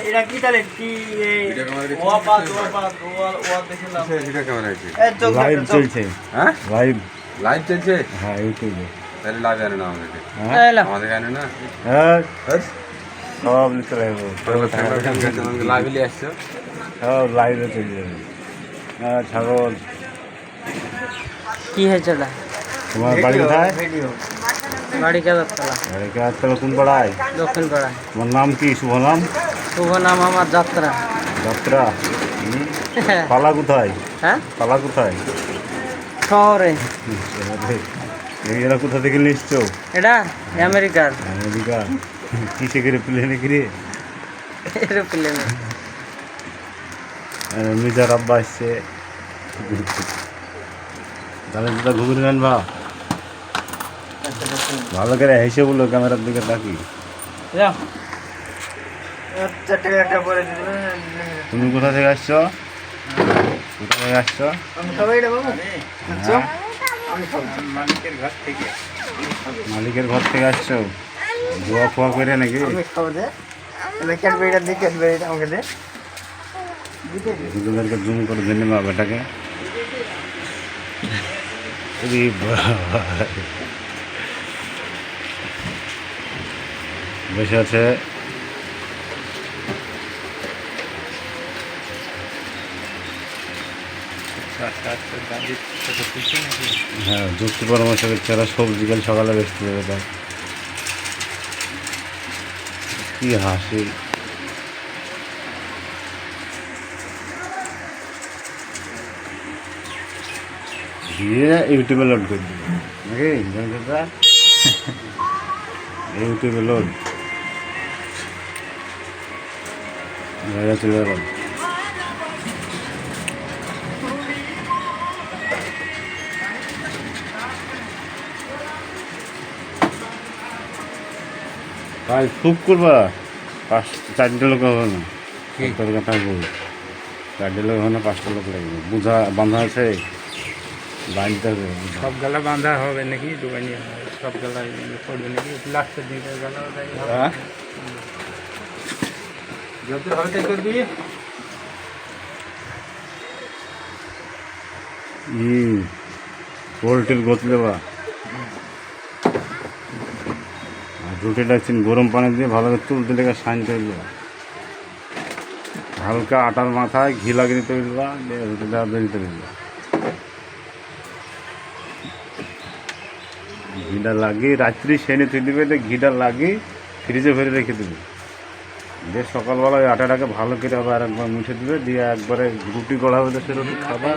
এরা কি তাহলে কি লাইভ চলছে? হ্যাঁ লাইভ লাইভ চলছে। হ্যাঁ ইউটিউবে। তাহলে লাইভ আনে না আমাদের, আমাদের আনে না। হ্যাঁ সব লিখতে লাগবে, লাইভ নিয়ে আসছো, সব লাইভে চলে যাবে। হ্যাঁ ছাগল কি হয়েছে ওটা? তোমার বাড়ি কোথায়? বাড়ি কেদারতলা। বাড়ি কেদারতলা কোন পাড়ায়? দক্ষিণ পাড়ায়। তোমার নাম কি? শুভ নাম? শুভ নাম আমার যাত্রা। যাত্রা। পালা কোথায়? হ্যাঁ পালা কোথায়? শহরে। এরা কোথা থেকে নিচ্ছ? এটা আমেরিকার। আমেরিকা। কিসে করে? প্লেনে করে? এরোপ্লেনে। মিজার আব্বা আসছে, তাহলে যেটা ঘুরে আনবা। ভালো করে হেসে বলো, ক্যামেরার দিকে তাকি। তুমি কোথা থেকে আসছো? কোথা থেকে আসছো? মালিকের ঘর থেকে আসছো? ধোয়া ফোয়া করে নাকি? দুজনকে জুম করে ধরে নেবা বেটাকে। বসে আছে হ্যাঁ, যুক্তি পরামর্শ দিচ্ছে। ওরা সবজি কাল সকালে বেচতে দেবে। তাই কি হাসি! দিয়ে ইউটিউবে লোড করে দেবে নাকি? ইউটিউবে লোড চলে গেল। ভাই খুব করবা, 4টে লোক হবে না। তোর কথা বল, 4টে লোক হবে না, 5টা লোক লাগবে। বুঝা বাঁধা আছে, বাঁধতে হবে। সব গলা বাঁধা হবে নাকি? দোকানি সব গলা পড়বে নাকি? লাস্টের দিকে গলা যত হবে তাই করবি। পোলট্রির গোতলে বা রুটিটা গরম পানি দিয়ে ভালো করে তুলতে লেগে সাইনতে হইল। হালকা আটার মাথায় ঘি লাগিয়ে দিতে হইবা, রুটিটা বেলতে হইল। ঘিটা লাগিয়ে রাত্রি সেনে তুই দিবে, ঘিটা লাগিয়ে ফ্রিজে ভরে রেখে দিবি। দিয়ে সকালবেলা ওই আটাটাকে ভালো করে আবার আরেকবার মুছে দিবে, দিয়ে একবারে রুটি গড়া হবে, সে রুটি খাবার।